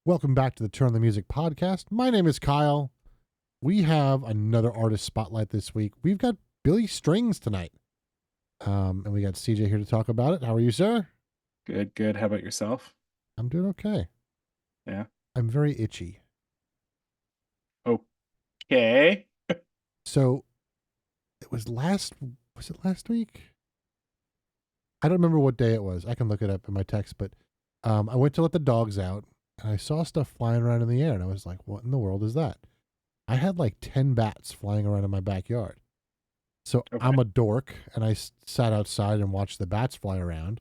Welcome back to the Turn on the Music podcast. My name is Kyle. We have another artist spotlight this week. We've got Billy Strings tonight. And we got CJ here to talk about it. How are you, sir? Good, good. How about yourself? I'm doing okay. Yeah. I'm very itchy. Okay. So was it last week? I don't remember what day it was. I can look it up in my text, but I went to let the dogs out and I saw stuff flying around in the air and I was like, what in the world is that? I had like 10 bats flying around in my backyard. So Okay. I'm a dork and I sat outside and watched the bats fly around,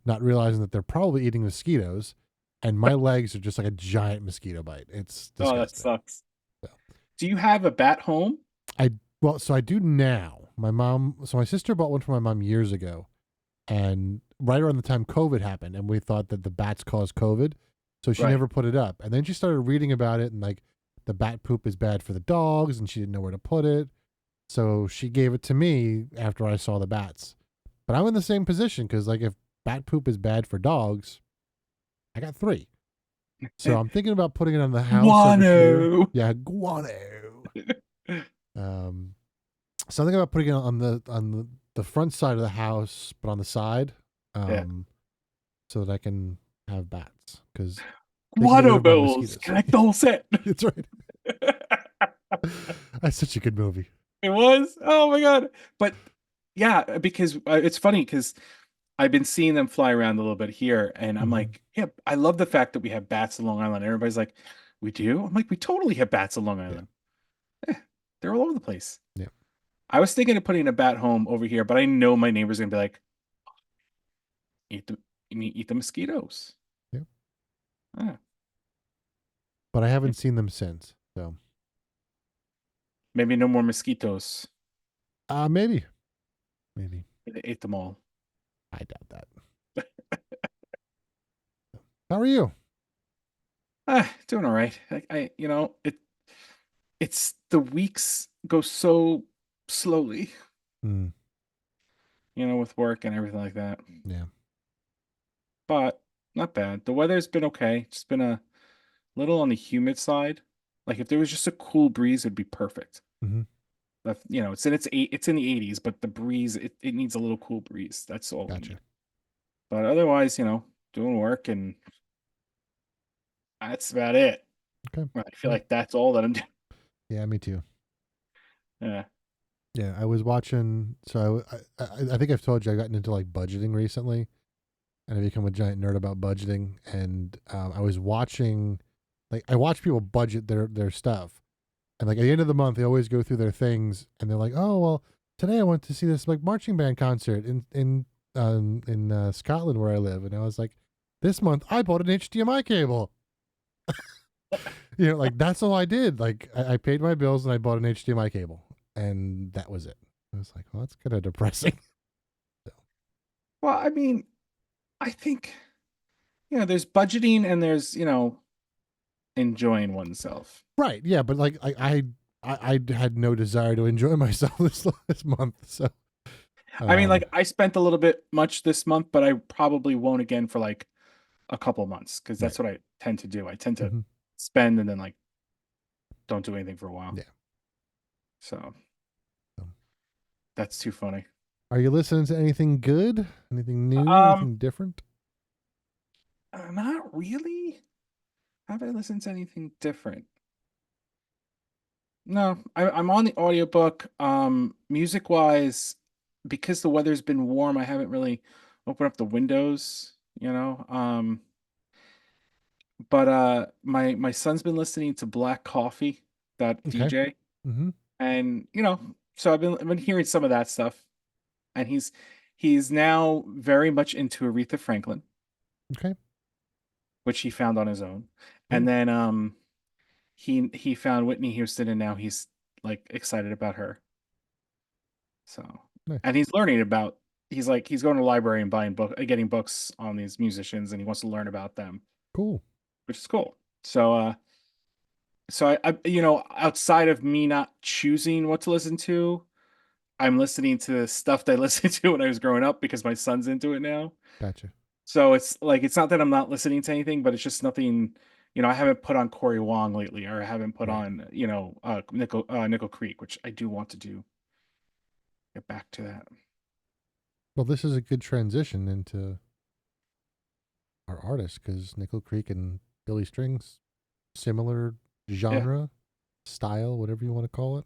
not realizing that they're probably eating mosquitoes and my legs are just like a giant mosquito bite. It's Oh, that disgusting. sucks. So Do you have a bat home? so I do now. My sister bought one for my mom years ago, and right around the time COVID happened, and we thought that the bats caused COVID, so she Right. never put it up. And then she started reading about it, and like the bat poop is bad for the dogs, and she didn't know where to put it, so she gave it to me after I saw the bats. But I'm in the same position because like if bat poop is bad for dogs, I got three. So I'm thinking about putting it on the house over here. Guano. Yeah, guano. Um, So I'm thinking about putting it on the front side of the house, but on the side, Yeah. um, so that I can have bats because they can get rid Guano of my bills. mosquitoes. Collect the whole set. That's right. That's such a good movie. It was. Oh my God. But yeah, because it's funny because I've been seeing them fly around a little bit here, and I'm Hmm. like, yeah, I love the fact that we have bats in Long Island. Everybody's like, we do? I'm like, we totally have bats in Long Yeah, Island. Eh, they're all over the place. yeah. I was thinking of putting a bat home over here, but I know my neighbor's gonna be like, eat the eat the mosquitoes. Yeah. Ah, But I yeah. haven't seen them since. So, Maybe no more mosquitoes. maybe, maybe. They ate them all. I doubt that. How are you? Doing all right. It's the weeks go so slowly, Hmm. with work and everything like that. Yeah. But not bad. The weather's been okay. It's been a little on the humid side. Like if there was just a cool breeze, it'd be perfect. Hmm. It's in the 80s, but the breeze it needs a little cool breeze. That's all we Gotcha. need. But otherwise, doing work and that's about it. Okay. I feel Yeah. like that's all that I'm doing. Yeah. Me too. Yeah. Yeah. I was watching. So I think I've told you I've gotten into like budgeting recently, and I become a giant nerd about budgeting. And I was watching, like, I watch people budget their stuff, and like at the end of the month, they always go through their things, and they're like, "Oh well, today I went to see this like marching band concert in Scotland where I live," and I was like, "This month I bought an HDMI cable." Like that's all I did. Like I paid my bills and I bought an HDMI cable, and that was it. I was like, "Well, that's kind of depressing." So, Well, I mean, I think, there's budgeting and there's, enjoying oneself. right? Yeah, but like I had no desire to enjoy myself this month. So I mean, um, like I spent a little bit much this month, but I probably won't again for like a couple months because right. that's what I tend to do. I tend to Hmm. spend and then like don't do anything for a while. Yeah. So So, that's too funny. are you listening to anything good? Anything new? Um, Anything different? Not really. Have I listened to anything different? No, I'm on the audiobook. Music wise, because the weather's been warm, I haven't really opened up the windows. But my son's been listening to Black Coffee, that Okay. DJ, Mm-hmm. and so I've been hearing some of that stuff, and he's now very much into Aretha Franklin, Okay. which he found on his own, and Cool. then he found Whitney Houston, and now he's like excited about her. So, Nice. and he's learning about. He's going to the library and getting books on these musicians, and he wants to learn about them, Cool. which is cool. So outside of me not choosing what to listen to, I'm listening to stuff that I listened to when I was growing up because my son's into it now. Gotcha. So it's like it's not that I'm not listening to anything, but it's just nothing, I haven't put on Corey Wong lately, or I haven't put Right. on, Nickel Creek, which I do want to do. Get back to that. Well, this is a good transition into our artists because Nickel Creek and Billy Strings, similar Yeah, genre, style, whatever you want to call it.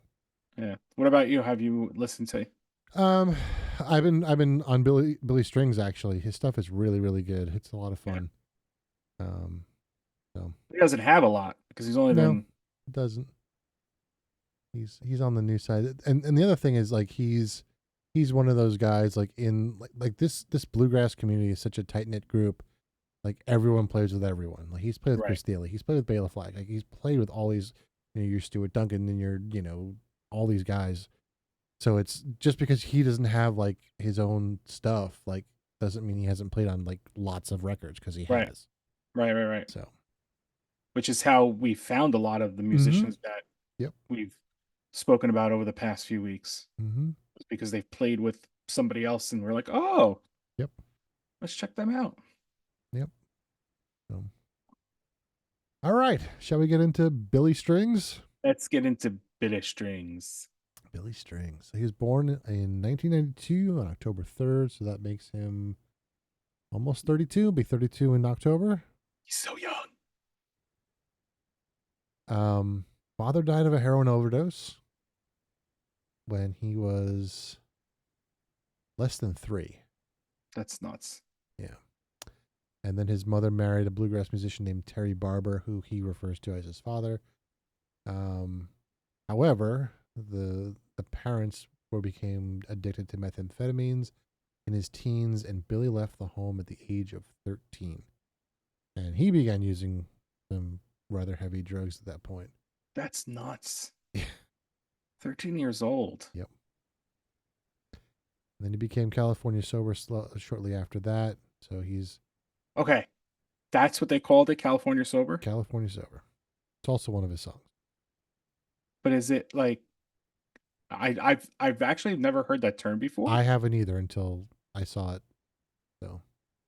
yeah. What about you? Have you listened to? Um, I've been on Billy Strings actually. His stuff is really really good. It's a lot of Yeah, fun. Um, so he doesn't have a lot because he's only no, been. it doesn't. He's on the new side, and the other thing is like he's one of those guys like in like this bluegrass community is such a tight knit group. Like everyone plays with everyone. Like he's played with Right, Chris Daly. He's played with Bela Flack. Like he's played with all these, your Stuart Duncan and your all these guys. So it's just because he doesn't have like his own stuff, like doesn't mean he hasn't played on like lots of records because he right, has. right. So. Which is how we found a lot of the Mm-hmm. musicians that Yep. we've spoken about over the past few weeks. Mm-hmm. It's because they've played with somebody else, and we're like, oh, Yep. let's check them out. Yep. So. All right. Shall we get into Billy Strings? Let's get into British strings. Billy Strings. So he was born in 1992 on October 3rd. So that makes him almost 32. Be 32 in October. He's so young. Father died of a heroin overdose when he was less than 3. That's nuts. Yeah. And then his mother married a bluegrass musician named Terry Barber, who he refers to as his father. However, the parents became addicted to methamphetamines in his teens, and Billy left the home at the age of 13. And he began using some rather heavy drugs at that point. That's nuts. 13 years old. Yep. And then he became California sober shortly after that. So he's Okay. That's what they called it, California sober? California sober. It's also one of his songs. But is it like I've actually never heard that term before? I haven't either until I saw it. So,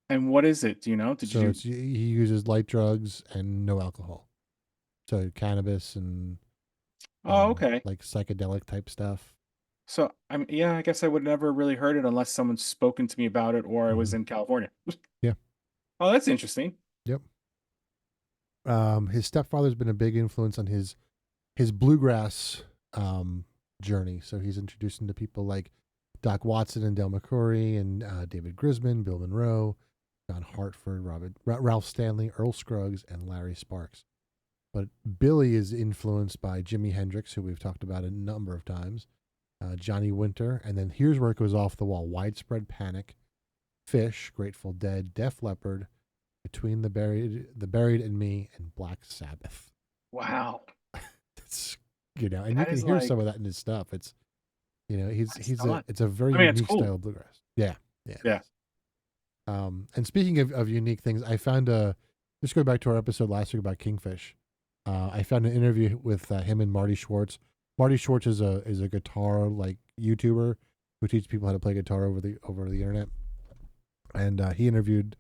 And what is it? Do you know? Did so you he uses light drugs and no alcohol. So cannabis and Oh, okay. like psychedelic type stuff. So yeah, I guess I would never really heard it unless someone's spoken to me about it or I was Mm-hmm. in California. Yeah. Oh, that's interesting. Yep. His stepfather's been a big influence on his bluegrass journey. So he's introduced him to people like Doc Watson and Del McCoury and David Grisman, Bill Monroe, John Hartford, Ralph Stanley, Earl Scruggs, and Larry Sparks. But Billy is influenced by Jimi Hendrix, who we've talked about a number of times, Johnny Winter, and then here's where it goes off the wall: Widespread Panic, Fish, Grateful Dead, Def Leppard, Between the Buried and Me, and Black Sabbath. Wow. It's and you That can is hear like some of that in his stuff. It's not. it's a very I mean, it's unique cool. style of bluegrass. Yeah, yeah. Yeah. And speaking of unique things, I found just go back to our episode last week about Kingfish. I found an interview with him and Marty Schwartz. Marty Schwartz is a guitar like YouTuber who teaches people how to play guitar over the internet. And he interviewed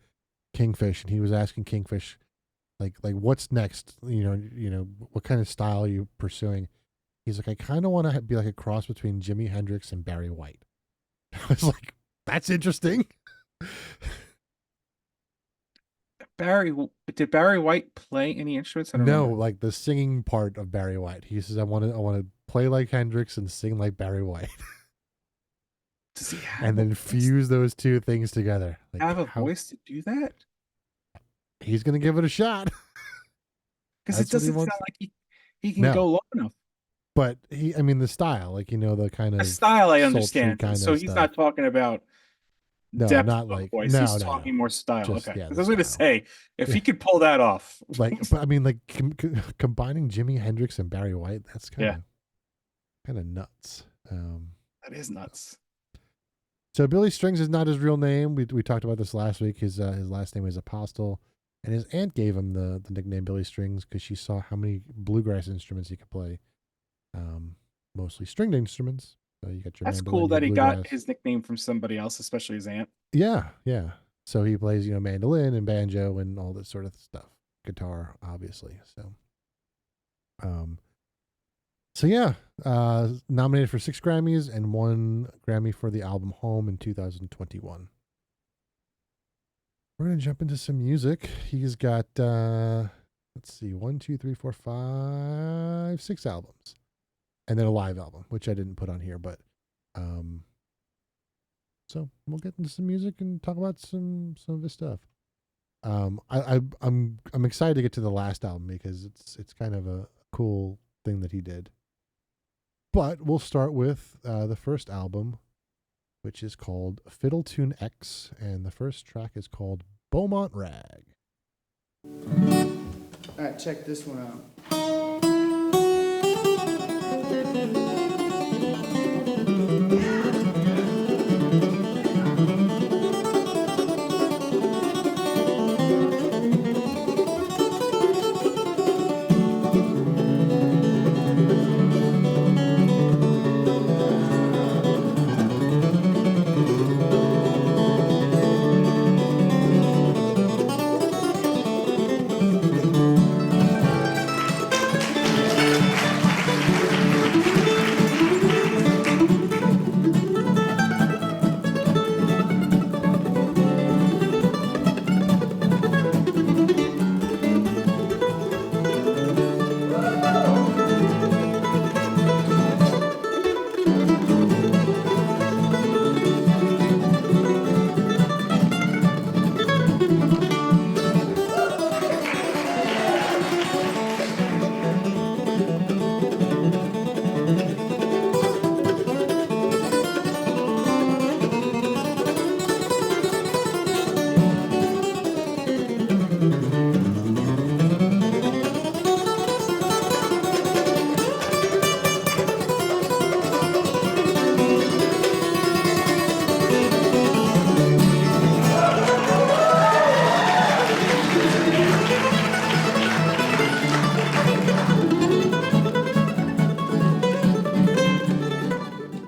Kingfish, and he was asking Kingfish like what's next. What kind of style are you pursuing? He's like, I kind of want to be like a cross between Jimi Hendrix and Barry White. I was like, that's interesting. Did Barry White play any instruments? I don't No, remember. like the singing part of Barry White. He says, I want to play like Hendrix and sing like Barry White, Does he and then fuse those two things together. Like have a how voice to do that? he's gonna give it a shot. Because it That's what he doesn't wants. sound like he can No, go long enough. but I mean, the style, like the kind A of style I sultry understand. kind So of he's stuff. not talking about No, depth not of like voice. no, He's no, no. talking more style. Just Okay. yeah, Because the I was going to style. say, if Yeah. he could pull that off. But I mean, like combining Jimi Hendrix and Barry White, that's Yeah, kind of nuts. that is nuts. So Billy Strings is not his real name. We talked about this last week. His last name is Apostol, and his aunt gave him the nickname Billy Strings because she saw how many bluegrass instruments he could play, mostly stringed instruments. So you got your That's mandolin, cool your that he got bluegrass. his nickname from somebody else, especially his aunt. Yeah, yeah. So he plays mandolin and banjo and all that sort of stuff. guitar, obviously. Um, so yeah, nominated for 6 Grammys and 1 Grammy for the album Home in 2021. We're gonna jump into some music. He's got let's see, 1, 2, 3, 4, 5, 6 albums, and then a live album, which I didn't put on here, but so we'll get into some music and talk about some of his stuff. I'm excited to get to the last album because it's kind of a cool thing that he did. But we'll start with the first album, which is called Fiddle Tune X, and the first track is called Beaumont Rag. All right, check this one out.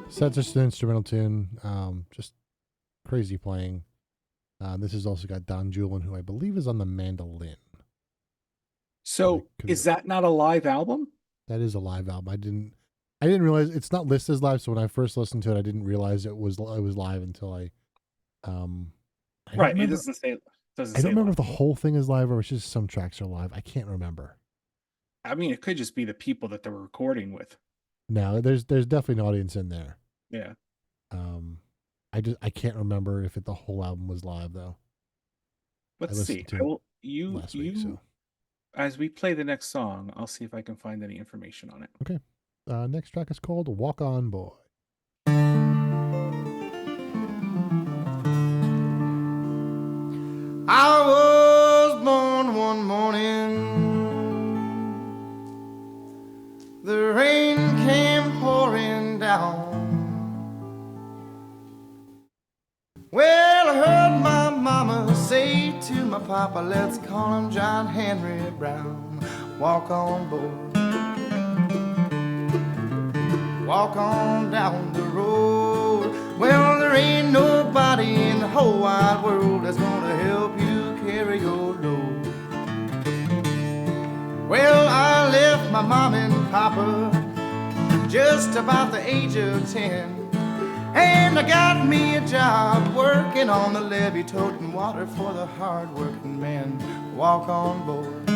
So that's just an instrumental tune, just crazy playing. This has also got Don Julian, who I believe is on the mandolin. So is that not a live album? That is a live album. I didn't realize it's not listed as live. So when I first listened to it, I didn't realize it was live until I Right. remember, It doesn't say. I don't remember if the whole thing is live or it's just some tracks are live. I can't remember. I mean, it could just be the people that they're recording with. No, there's definitely an audience in there. Yeah. I can't remember if the whole album was live though. Let's see. Last week, so. As we play the next song, I'll see if I can find any information on it. Okay. Next track is called Walk On Boy. I was born one morning, the rain came pouring down. Well, I heard my mama say to my papa, let's call him John Henry Brown. Walk on board, walk on down the road. Well, there ain't nobody in the whole wide world that's gonna help you carry your load. Well, I left my mom and papa just about the age of 10, and I got me a job working on the levee, toting water for the hard-working men. Walk on board,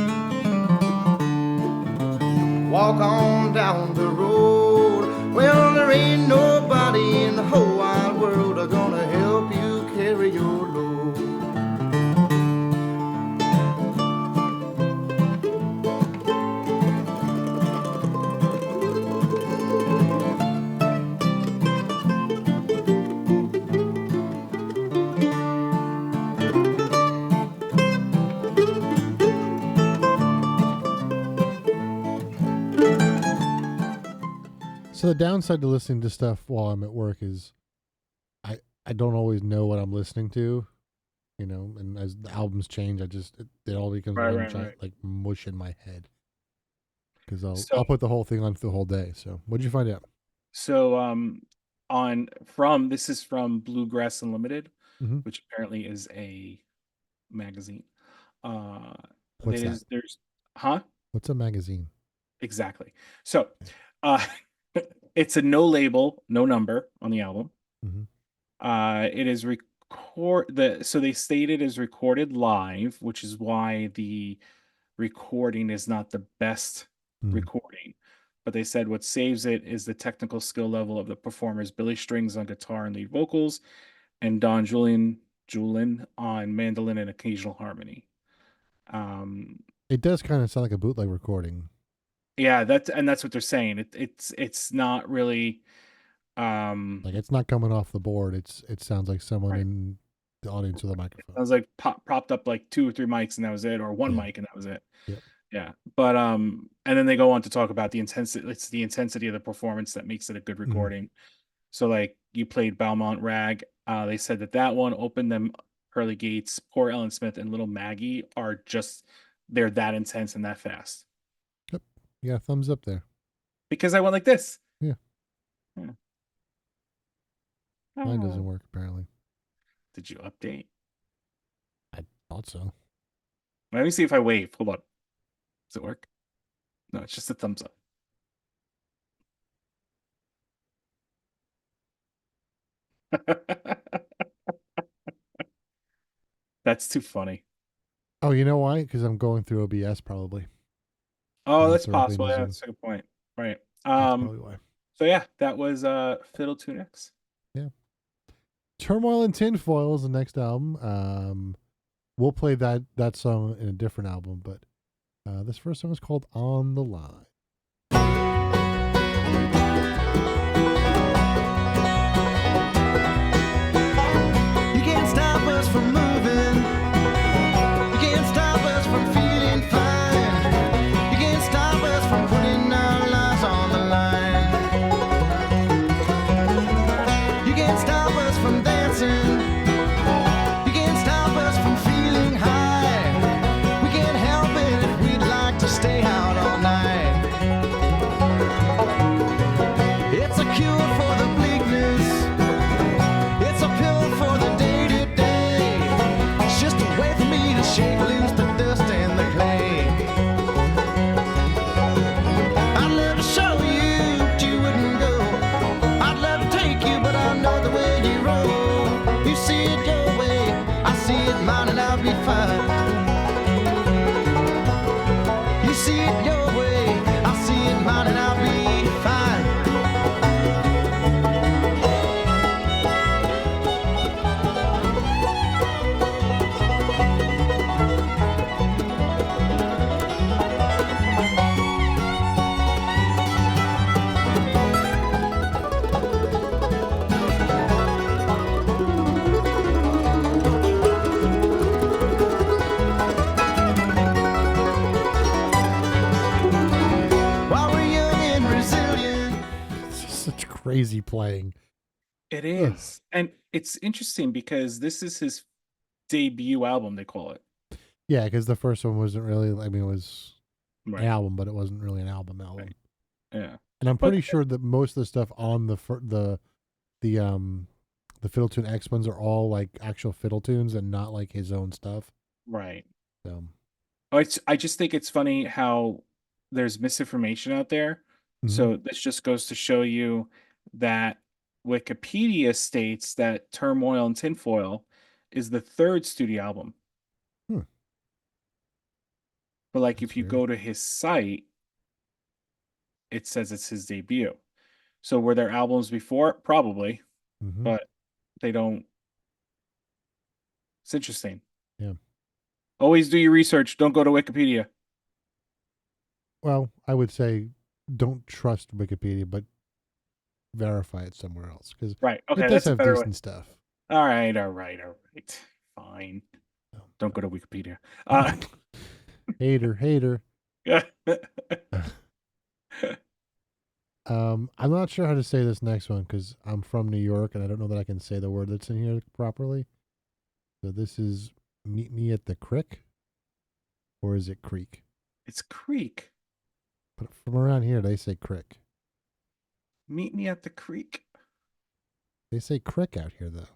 walk on down the road. Well, there ain't nobody in the whole wide world gonna help you carry your load. So the downside to listening to stuff while I'm at work is I don't always know what I'm listening to, and as the albums change, it all becomes one giant like mush in my head. Because I'll put the whole thing on for the whole day. So what'd you find out? So this is from Bluegrass Unlimited, which apparently is a magazine. What's that? There's, huh? What's a magazine? Exactly. So, uh, it's a no label, no number on the album. Mm-hmm. It is so they state it is recorded live, which is why the recording is not the best Mm. recording. But they said what saves it is the technical skill level of the performers: Billy Strings on guitar and lead vocals, and Don Julian on mandolin and occasional harmony. It does kind of sound like a bootleg recording. Yeah, that's what they're saying. It's not really Like it's not coming off the board. It sounds like someone in the audience with a microphone. I was like propped up like 2 or 3 mics and that was it, or one Yeah. mic and that was it. Yep. Yeah. But and then they go on to talk about the intensity. It's the intensity of the performance that makes it a good recording. So like you played Belmont Rag. They said that one opened them. Pearly Gates, Poor Ellen Smith, and Little Maggie are just, they're that intense and that fast. Yep. Yeah, thumbs up there. Because I went like this. Yeah. Yeah. Mine doesn't work apparently. Did you update? I thought so. Let me see if I wave. Hold on. Does it work? No, it's just a thumbs up. That's too funny. Oh, you know why? Because I'm going through OBS probably. Oh, That's that's possible. directly Yeah, in that's a good point. Right. That's probably why. So yeah, that was Fiddle 2X. Yeah. Turmoil and Tinfoil is the next album. We'll play that song in a different album, but this first song is called On the Line. You can't stop us from moving. You can't stop us from feeling fine. You can't stop us from putting our lives on the line. You can't stop us from dancing. You can't stop us from feeling high. We can't help it if we'd like to stay out all night. It's a cure for the bleakness. It's a pill for the day-to-day. It's just a way for me to shake loose the dust and the clay. I'd love to show you, but you wouldn't go. I'd love to take you, but I know the way you roll. You see it your way, I see it mine, and I'll be fine. You see it your way, I see it mine, and I'll be fine. While we're young and resilient. It's just such crazy playing. It is. And it's interesting because this is his debut album, they call it. Yeah, because the first one wasn't really. I mean, it was Right. an album, but it wasn't really an album. Right. Yeah. And I'm But- pretty sure that most of the stuff on the Fiddle Tune X ones are all like actual fiddle tunes and not like his own stuff. Right. So I just think it's funny how there's misinformation out there. So this just goes to show you that Wikipedia states that Turmoil and Tinfoil is the 3rd studio album. Hmm. But like That's if you weird. go to his site, it says it's his debut. So were there albums before? Probably, Mhm. but they don't. It's interesting. Yeah. Always do your research. Don't go to Wikipedia. Well, I would say don't trust Wikipedia, but verify it somewhere else because Right. Okay, it does that's a have better way. decent stuff. All right. Fine. Oh. Don't go to Wikipedia. Hater. Yeah. I'm not sure how to say this next one because I'm from New York and I don't know that I can say the word that's in here properly. So this is Meet Me at the Crick, or is it Creek? It's Creek. But from around here, they say Crick. Meet me at the creek. They say Crick out here, though.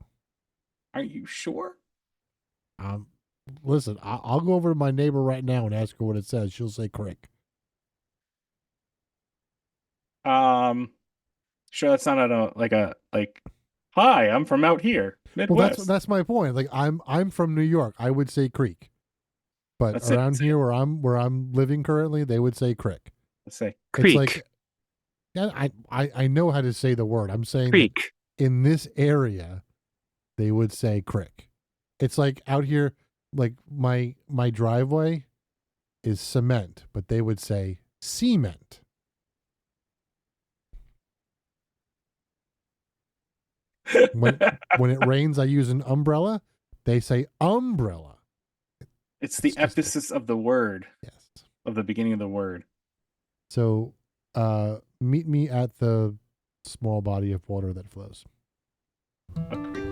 Are you sure? Listen, I'll go over to my neighbor right now and ask her what it says. She'll say crick. Sure, that's not like. Hi, I'm from out here, Midwest. Well, that's my point. Like I'm from New York. I would say creek, but That's around here where I'm living currently, they would say crick. Let's say creek. It's like, yeah, I know how to say the word. I'm saying Creek. in this area, they would say crick. It's like out here, like my driveway is cement, but they would say cement. When it rains, I use an umbrella. They say umbrella. It's the emphasis of the word. Yes. Of the beginning of the word. So, meet me at the small body of water that flows. A creek.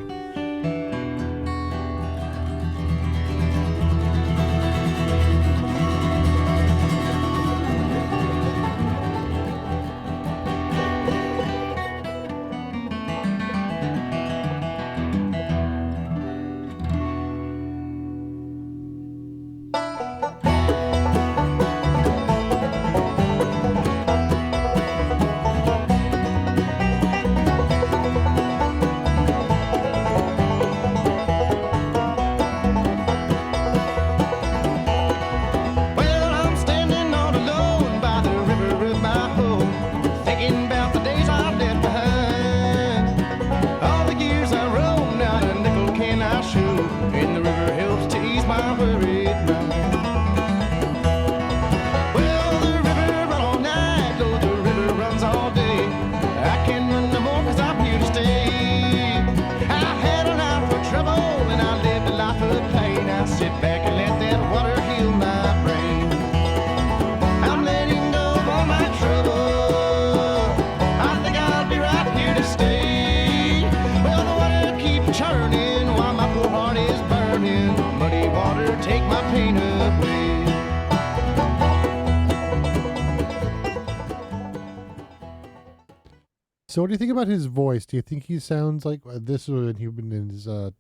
So what do you think about his voice? Do you think he sounds like this when he was in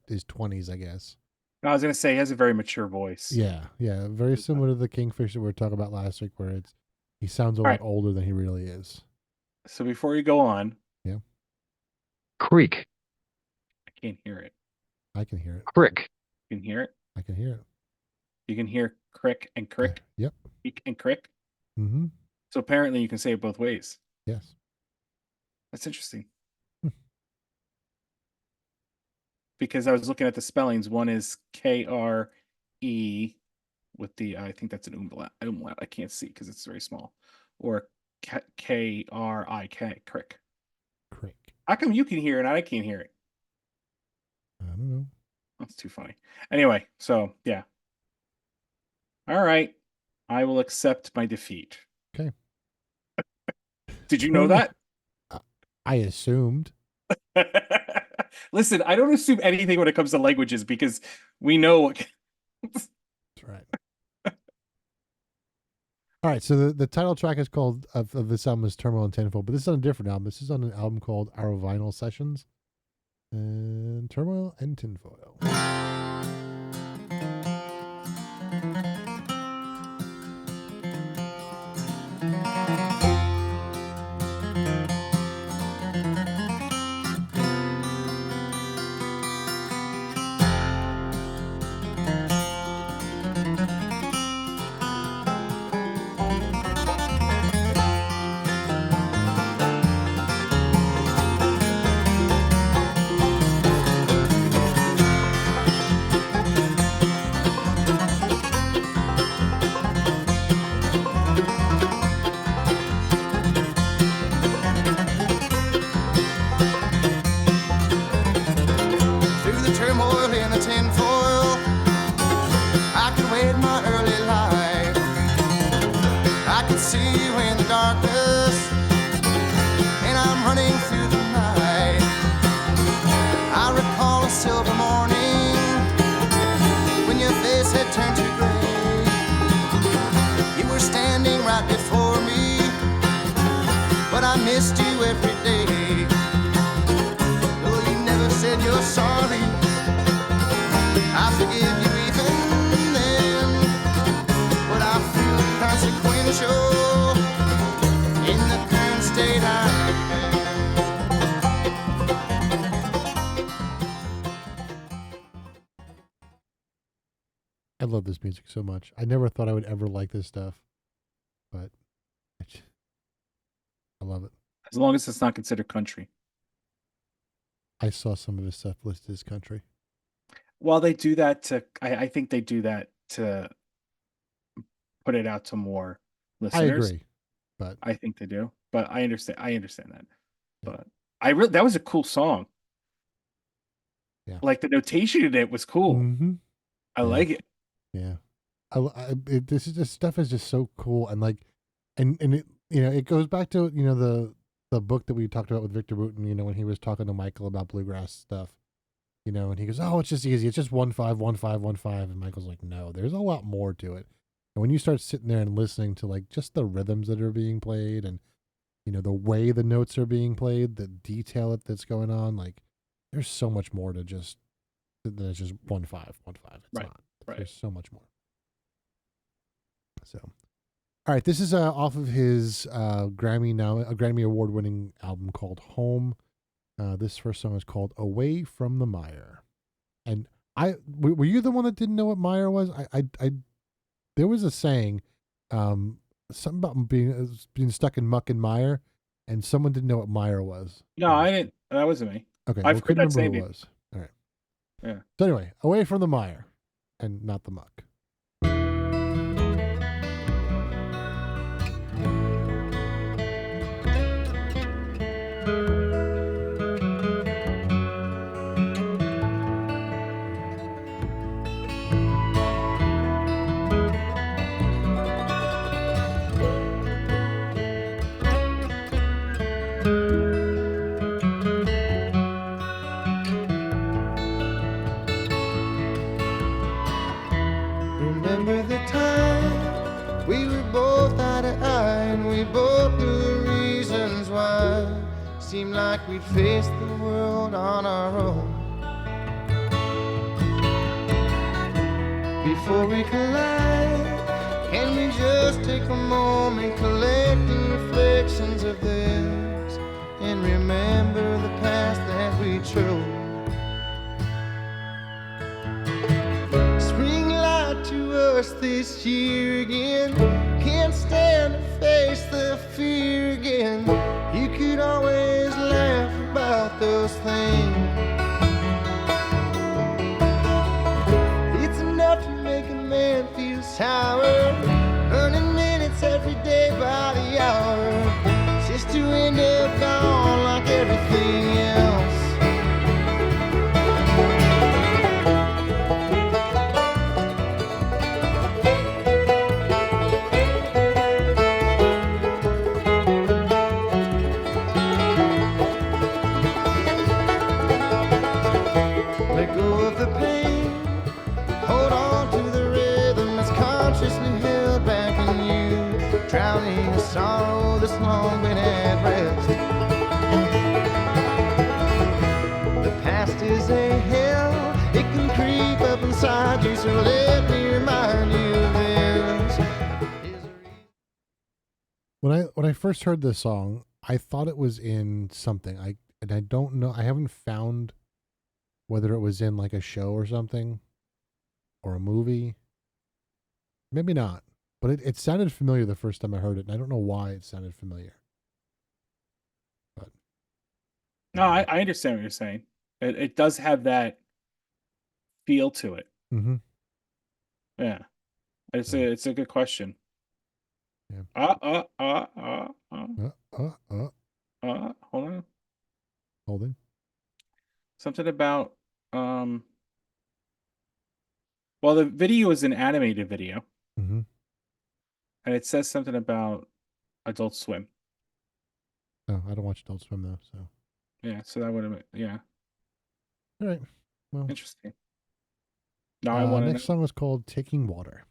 his 20s, I guess? I was going to say he has a very mature voice. Yeah. Very similar to the Kingfisher we were talking about last week, where he sounds a lot older than he really is. So before you go on. Yeah. Creek. I can't hear it. I can hear it. Crick. You can hear it? I can hear it. You can hear crick and crick? Yep. Creek and crick? Mm-hmm. So apparently you can say it both ways. Yes. That's interesting. Because I was looking at the spellings. One is K-R-E with the, I think that's an umlaut. I can't see because it's very small. Or K-R-I-K, crick. Crick. How come you can hear it and I can't hear it? I don't know. That's too funny. Anyway, so yeah. All right. I will accept my defeat. Okay. Did you know that? I assumed. Listen, I don't assume anything when it comes to languages because we know what. That's right. All right, so the title track is called of this album is Turmoil and Tenfold, but this is on a different album. This is on an album called Our Vinyl Sessions, and Turmoil and Tinfoil. Missed you every day. Though you never said you're sorry, I forgive you even I love this music so much. I never thought I would ever like this stuff, but I love it. As long as it's not considered country. I saw some of his stuff listed as country. Well, they do that to. I think they do that to put it out to more I listeners. agree, but I think they do, but I understand. I understand that. Yeah. But that was a cool song. Yeah. Like the notation in it was cool. Mm-hmm. I like it. Yeah, this stuff is just so cool, and like, and it, it goes back to the book that we talked about with Victor Wooten. When he was talking to Michael about bluegrass stuff, and he goes, "Oh, it's just easy. It's just 1/5, 1/5, 1/5," and Michael's like, "No, there's a lot more to it." And when you start sitting there and listening to like just the rhythms that are being played, and the way the notes are being played, the detail that's going on, like, there's so much more to just than it's just 1/5, 1/5. It's Right. not. Right. There's so much more. So, all right, this is off of his Grammy Award winning album called Home. This first song is called Away from the Mire. And were you the one that didn't know what mire was? I there was a saying, something about being stuck in muck and mire, and someone didn't know what mire was. No, I didn't. That wasn't me. Okay, I've couldn't heard that remember who it was. All right. Yeah. So anyway, Away from the Mire, and not the muck. Remember the time we were both eye to eye, and we both knew the reasons why. Seemed like we'd faced the world on our own. Before we collide, can we just take a moment, collecting reflections of this, and remember the past that we chose? Spring light to us this year again. Can't stand to face the fear again. You could always laugh about those things. It's enough to make a man feel sour, earning minutes every day by the hour, just to end up gone like everything else. Let go of the pain, hold on to the rhythm that's consciously held back in you, drowning the sorrow that's long been at rest. The past is a hell, it can creep up inside you, so let me remind you of this. When I first heard this song, I thought it was in something. I don't know. I haven't found whether it was in like a show or something, or a movie. Maybe not, but it sounded familiar the first time I heard it, and I don't know why it sounded familiar. But No, I understand what you're saying. It does have that feel to it. mm-hmm. Yeah. It's a good question. Yeah. Hold on. Holding. Something about well, the video is an animated video, Mm-hmm. and it says something about Adult Swim. Oh, I don't watch Adult Swim though, so. Yeah, so that would have been, yeah, All right. Well, interesting. Now I want to next song was called Taking Water.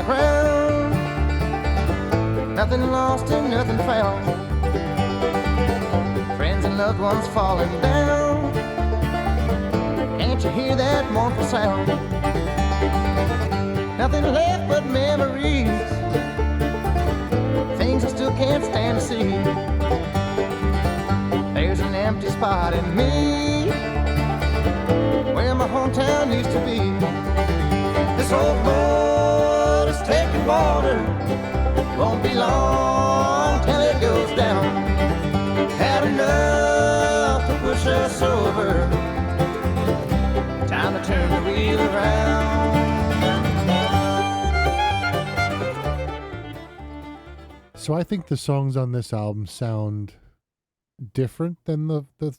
crown. Nothing lost and nothing found. Friends and loved ones falling down. Can't you hear that mournful sound? Nothing left but memories. Things I still can't stand to see. There's an empty spot in me where my hometown used to be. This old boat is taking water. Won't be long till it goes down. Had enough to push us over. Time to turn the wheel around. So I think the songs on this album sound different than the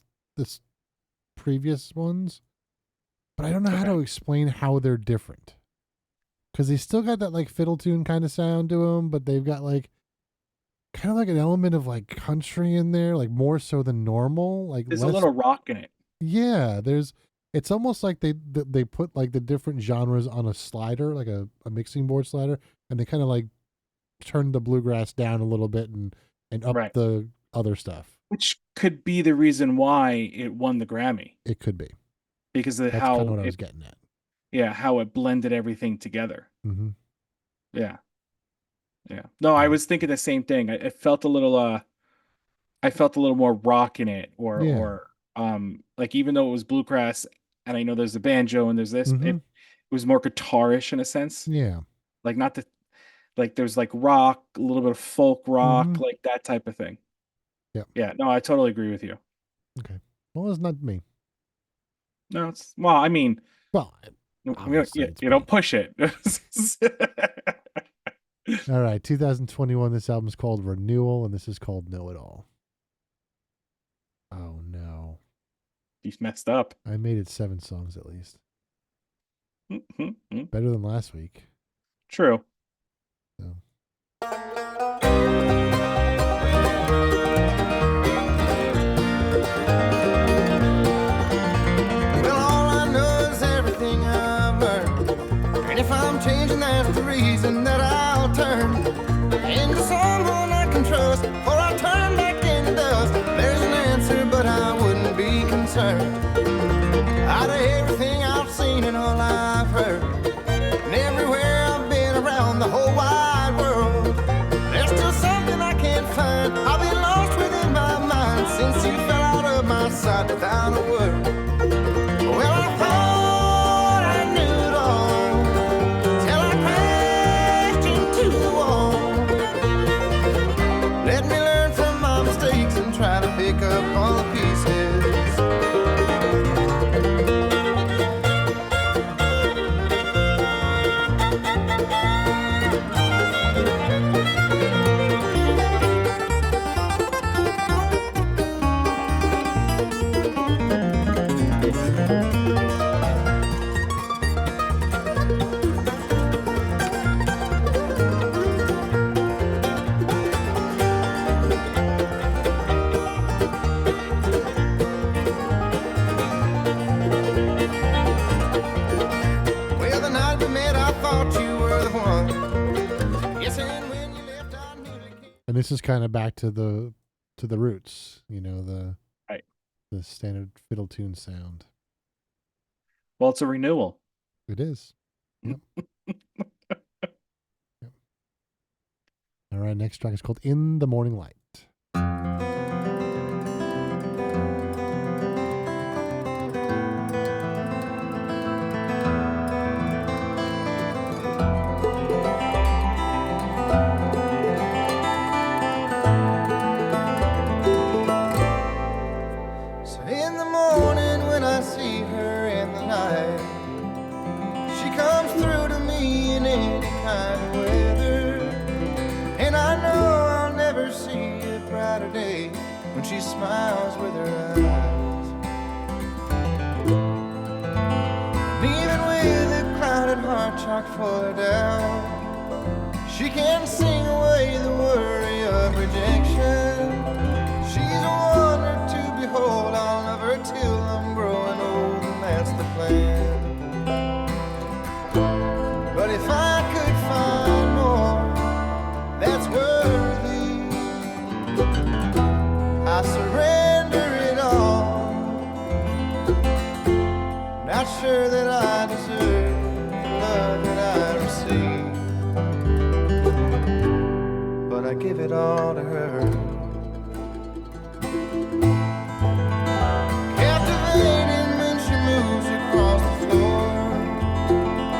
previous ones, but I don't know how to explain how they're different. Because they still got that like fiddle tune kind of sound to them, but they've got like kind of like an element of like country in there, like more so than normal. Like there's a little rock in it. Yeah, it's almost like they put like the different genres on a slider, like a mixing board slider, and they kind of like turned the bluegrass down a little bit and up the other stuff. Which could be the reason why it won the Grammy. It could be. Because of That's how kind of what I was getting at. Yeah, how it blended everything together. Mm-hmm. Yeah. Yeah. No, I was thinking the same thing. I felt a little more rock in it, or like even though it was bluegrass, and I know there's a banjo and there's this, it was more guitarish in a sense. Yeah. Like not the like there's like rock, a little bit of folk rock, like that type of thing. Yeah. Yeah. No, I totally agree with you. Okay. Well, it's not me. No, it's I mean, well, you don't push it. All right, 2021. This album is called Renewal, and this is called Know It All. Oh no, he's messed up. I made it 7 songs at least. Better than last week. True. So. If I'm changing, that's the reason that I'll turn into someone I can trust, or I'll turn back into dust. There's an answer, but I wouldn't be concerned. Out of everything I've seen and all I've heard, and everywhere I've been around the whole wide world, there's still something I can't find. I've been lost within my mind since you fell out of my sight without a word. Well, I thought I knew it all, till I crashed into the wall. Let me learn from my mistakes and try to pick up all the pieces. And this is kind of back to the roots, you know, the standard fiddle tune sound. Well, it's a renewal. It is. Yep. Yep. All right, next track is called In the Morning Light. When she smiles with her eyes, and even with a clouded heart chock full of doubt, she can sing away the worry of rejection. She's a wonder to behold. I'll love her till I'm growing old, and that's the plan. But if I could find give it all to her. Captivating when she moves across the floor.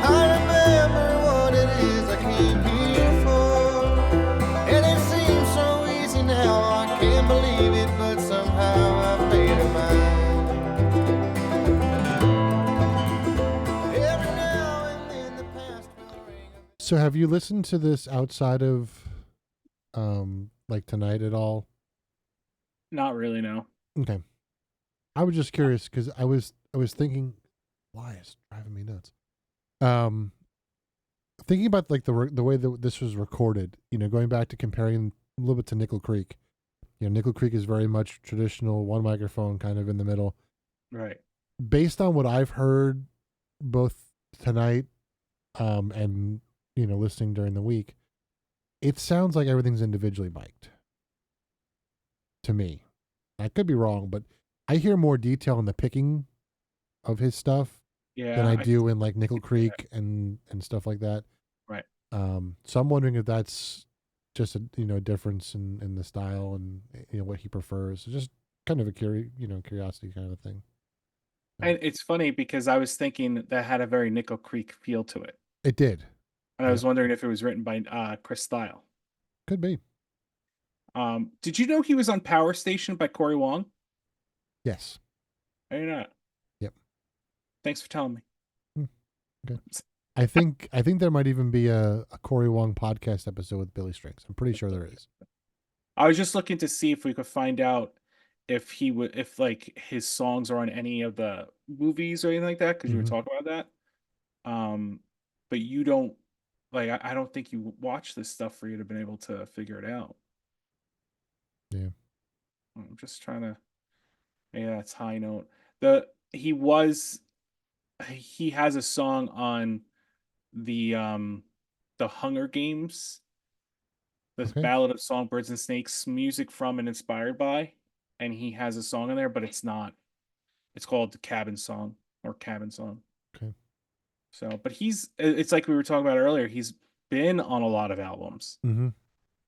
I remember what it is I came here for. And it seems so easy now, I can't believe it, but somehow I've made her mine. Every now and then the past will ring. So have you listened to this outside of like tonight at all? Not really, no. Okay. I was just curious because I was thinking, why is driving me nuts? Thinking about like the way that this was recorded, going back to comparing a little bit to Nickel Creek. Nickel Creek is very much traditional, one microphone kind of in the middle. Right. Based on what I've heard both tonight and listening during the week, it sounds like everything's individually mic'd to me. I could be wrong, but I hear more detail in the picking of his stuff than I do in like Nickel Creek and stuff like that. Right. So I'm wondering if that's just a difference in the style and what he prefers. So just kind of a curiosity kind of a thing. And it's funny because I was thinking that had a very Nickel Creek feel to it. It did. And I was wondering if it was written by Chris Stile. Could be. Did you know he was on Power Station by Corey Wong? Yes. I did not. Yep. Thanks for telling me. Okay. I think there might even be a Corey Wong podcast episode with Billy Strings. I'm pretty sure there is. I was just looking to see if we could find out if like his songs are on any of the movies or anything like that, because you were talking about that. But you don't I don't think you watch this stuff for you to have been able to figure it out. Yeah. I'm just trying to. Yeah, it's high note. He has a song on the Hunger Games, this Ballad of Songbirds and Snakes, music from and inspired by, and he has a song in there, but it's not. It's called the Cabin Song or Cabin Song. Okay. So, but it's like we were talking about earlier. He's been on a lot of albums. Mm-hmm.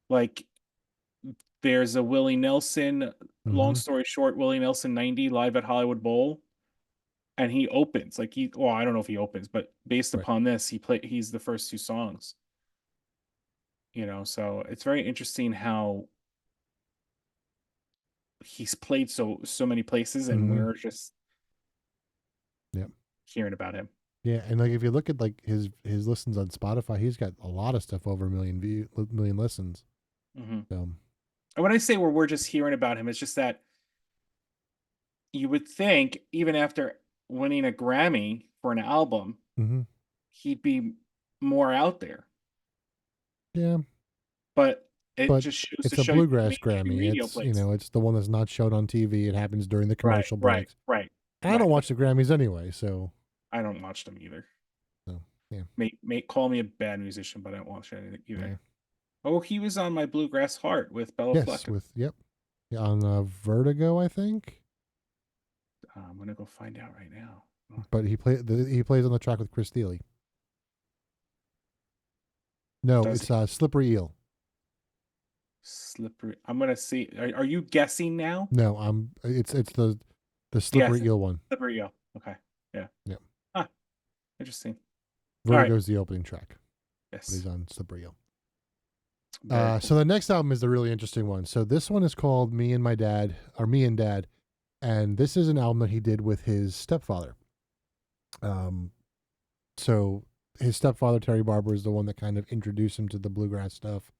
Like there's a Willie Nelson, long story short, Willie Nelson 90 live at Hollywood Bowl. And he opens I don't know if he opens, but based upon this, he's the first two songs. So it's very interesting how he's played so many places and we're just hearing about him. Yeah, and like if you look at like his listens on Spotify, he's got a lot of stuff over a million listens. Mm-hmm. So, and when I say we're just hearing about him, it's just that you would think even after winning a Grammy for an album, he'd be more out there. Yeah, but just shows it's to a show bluegrass Grammy. It's it's the one that's not showed on TV. It happens during the commercial breaks. Right. I don't watch the Grammys anyway, so I don't watch them either. So yeah, may call me a bad musician, but I don't watch anything either. Yeah. Oh, he was on My Bluegrass Heart with Bella Fleck. On Vertigo, I think. I'm gonna go find out right now. But he plays on the track with Chris Steele. No, it's Slippery Eel. Slippery. I'm gonna see. Are you guessing now? No, it's the Slippery Eel one. Slippery Eel. Okay. Yeah. Yeah. Ah, interesting. Vertigo's the opening track. Yes. But he's on Slippery Eel. Cool. So the next album is the really interesting one. So this one is called Me and Dad, and this is an album that he did with his stepfather. So his stepfather, Terry Barber, is the one that kind of introduced him to the bluegrass stuff.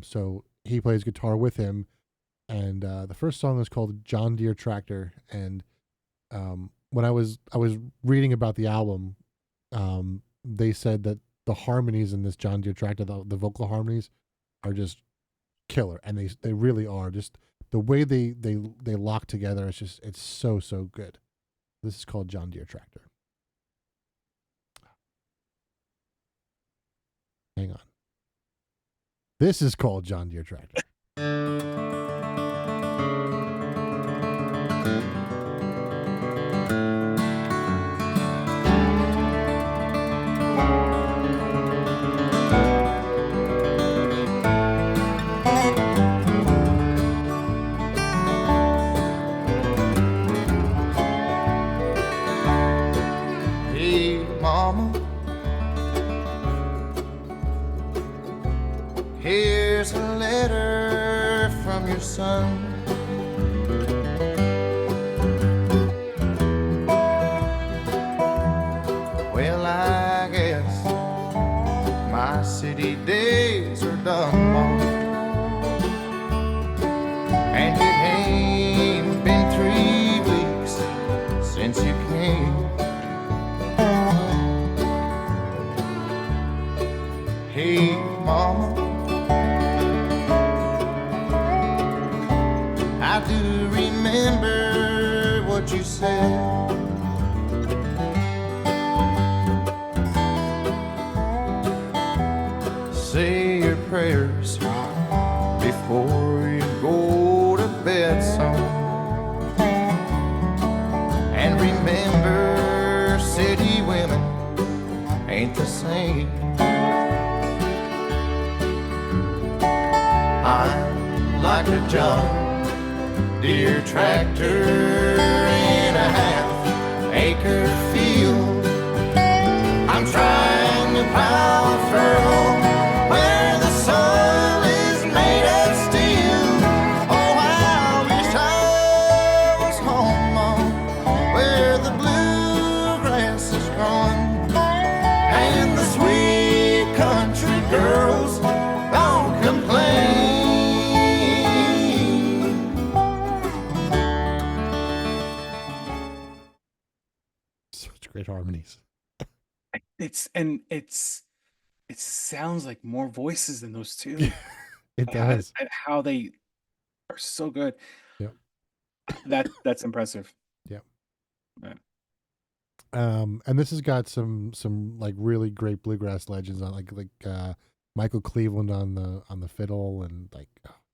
So he plays guitar with him, and the first song is called John Deere Tractor. And when I was reading about the album, they said that the harmonies in this John Deere Tractor, the vocal harmonies, are just killer, and they really are. Just the way they lock together, it's so good. This is called John Deere Tractor. Hang on. This is called John Deere Tractor. mama, here's a letter from your son. Well, I guess my city days are done, Mom. And it ain't been 3 weeks since you came. Hey, Mama, I do remember what you said. Say your prayers before you go to bed, son. And remember, city women ain't the same. I'm like a John Deere tractor in a half-acre field. I'm trying to plow a furrow where the soil is made of steel. Oh, I wish I was home, Mom, where the bluegrass is growing and the sweet country girls don't complain. Such great harmonies. It sounds like more voices than those two. It does. And how they are so good. Yep. That's impressive. Yep. Yeah. And this has got some like really great bluegrass legends on, like Michael Cleveland on the fiddle, and like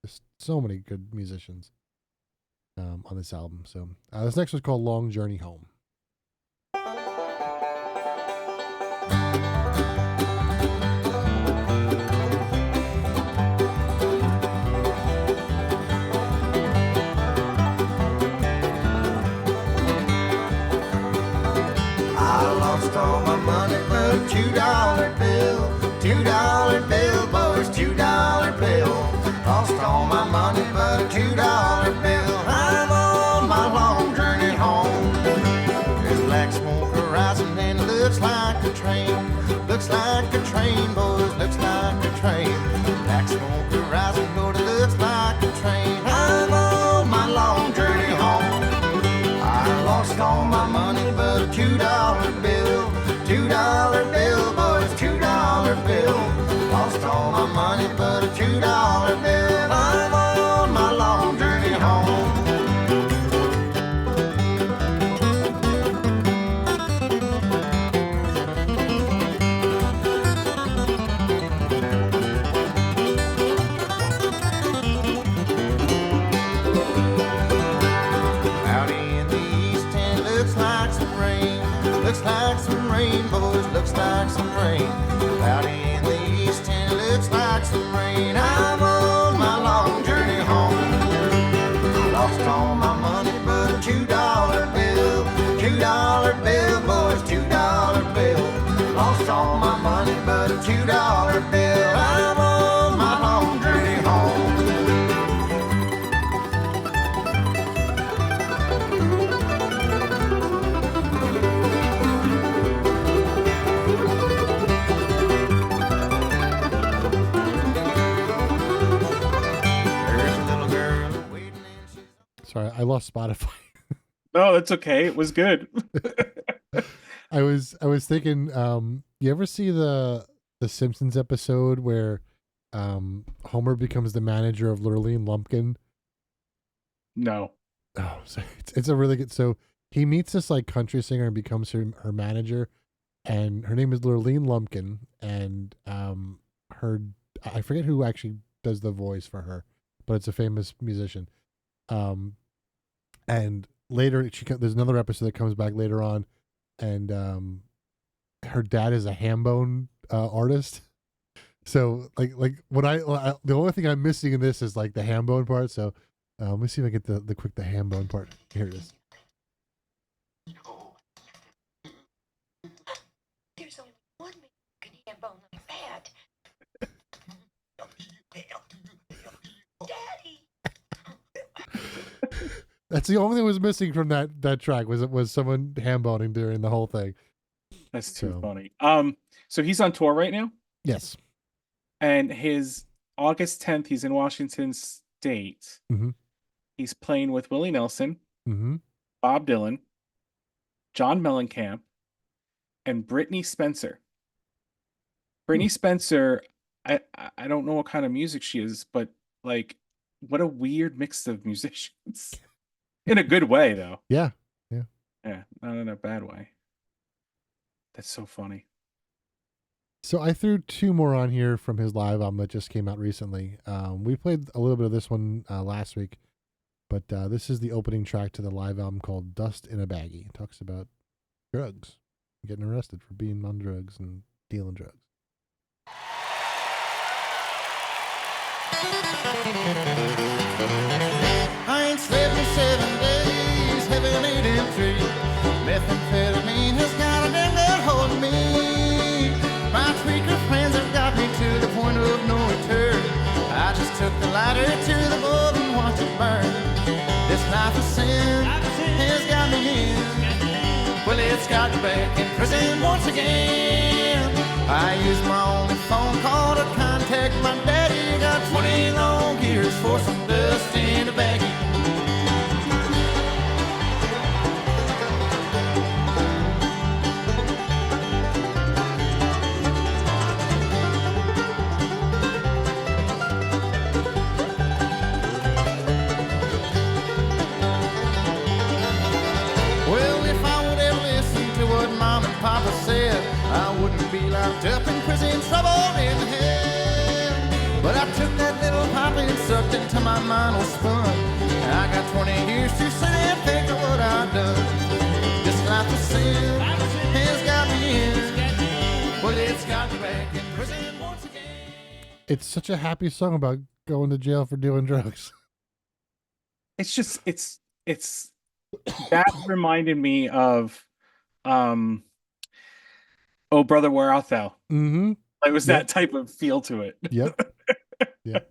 just so many good musicians on this album. So this next one's called Long Journey Home. All my money but a $2 bill, $2 bill, boys, $2 bill. Lost all my money but a $2 bill. I'm on my long journey home. There's black smoke rising and it looks like a train. Looks like a train, boys, looks like a train. Black smoke rising, but it looks like a train. I'm on my long journey home. I lost all my money but a $2 bill, $2 bill, boys, $2 bill. Lost all my money but a $2 bill. I'm on my long journey home. Out in the east and looks like some rain. Looks like some rain, boys, looks like some rain. Out in the east and it looks like some rain. I'm on my long journey home. I lost all my money but a $2 bill, $2 bill, boys, $2 bill. Lost all my money but a $2 bill. I'm on my long journey home. Sorry, I lost Spotify. No, that's okay. It was good. I was thinking, you ever see the Simpsons episode where Homer becomes the manager of Lurleen Lumpkin? No. Oh, so it's a really good. So he meets this like country singer and becomes her manager, and her name is Lurleen Lumpkin, and her, I forget who actually does the voice for her, but it's a famous musician. And later there's another episode that comes back later on, and her dad is a ham bone artist. So like when the only thing I'm missing in this is like the ham bone part. So let me see if I get the ham bone part. Here it is. That's the only thing that was missing from that track was someone ham boning during the whole thing. That's too So. funny. So he's on tour right now, Yes. and his August 10th, he's in Washington State. Mm-hmm. He's playing with Willie Nelson, Mm-hmm. Bob Dylan, John Mellencamp, and Brittany Spencer. Brittany Spencer, I don't know what kind of music she is, but like, what a weird mix of musicians. In a good way, though. Yeah. Yeah, not in a bad way. That's so funny. So I threw two more on here from his live album that just came out recently. We played a little bit of this one last week, but this is the opening track to the live album called Dust in a Baggie. It talks about drugs, getting arrested for being on drugs and dealing drugs. I ain't slept in 7 days, haven't eaten 3. Methamphetamine has got a damn good hold of me. My tweaker friends have got me to the point of no return. I just took the lighter to the bowl and watched it burn. This life of sin has got me in. Well, it's got me back in prison once again. I used my only phone call to contact my daddy. Got 20 long years for some dust in a baggie. Well, if I would ever listen to what Mom and Papa said, I wouldn't be locked up in prison, trouble in hell. But I took that little pop and sucked into my mind was fun. I got 20 years to sit and think of what I've done. This life of sin has got me in. Well, it's got me back in prison once again. It's such a happy song about going to jail for doing drugs. It's just it's that reminded me of Oh Brother Where Art Thou. Mm-hmm. It was that type of feel to it. Yep. Yep.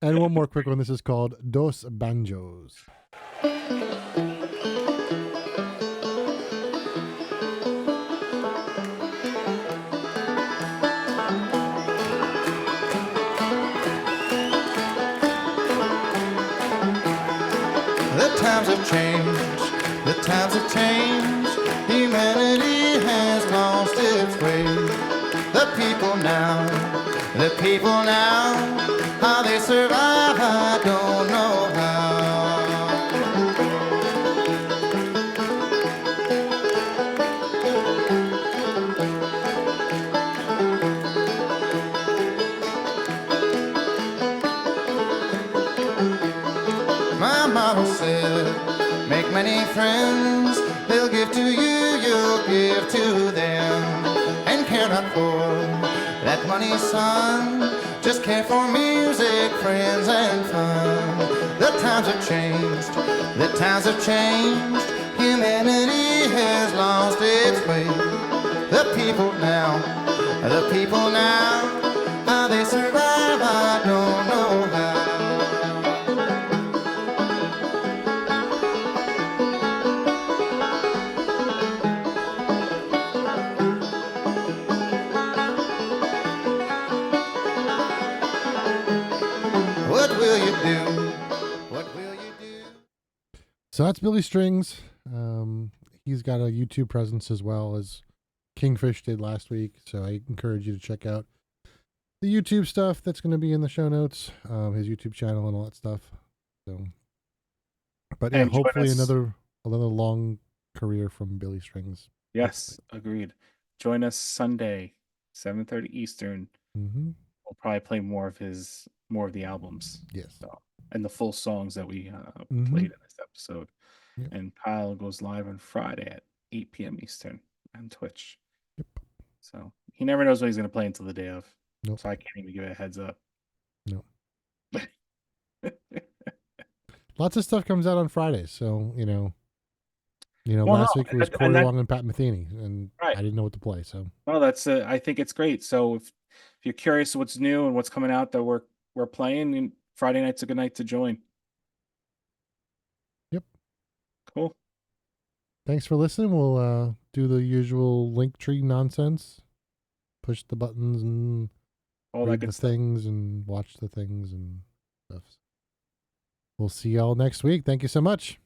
And one more quick one. This is called Dos Banjos. The times have changed, the times have changed. Humanity has lost its way. The people now, how they survive, I don't know how. My mama said, make many friends, they'll give to you, you'll give to them. And care not for that money, son, just care for music, friends, and fun. The times have changed, the times have changed. Humanity has lost its way. The people now, how they survive, I don't know how. What will you do? What will you do? So that's Billy Strings. He's got a YouTube presence as well as Kingfish did last week. So I encourage you to check out the YouTube stuff that's going to be in the show notes, his YouTube channel and all that stuff. So, but yeah, And join hopefully us- another long career from Billy Strings. Yes, agreed. Join us Sunday, 7:30 Eastern. Mm-hmm. We'll probably play more of the albums Yes. and the full songs that we Mhm. played in this episode. Yep. And Kyle goes live on Friday at 8 p.m. Eastern on Twitch. Yep. So he never knows what he's going to play until the day of. Nope. So I can't even give it a heads up. No. Lots of stuff comes out on Fridays, so Well, last no, week it was and Corey that- Wong and Pat Metheny, and Right. I didn't know what to play. So Well, I think it's great. So if you're curious what's new and what's coming out that we're playing, Friday night's a good night to join. thanks for listening. We'll do the usual link tree nonsense. Push the buttons and All that read good the stuff. things and watch the things and stuff. We'll see y'all next week. Thank you so much.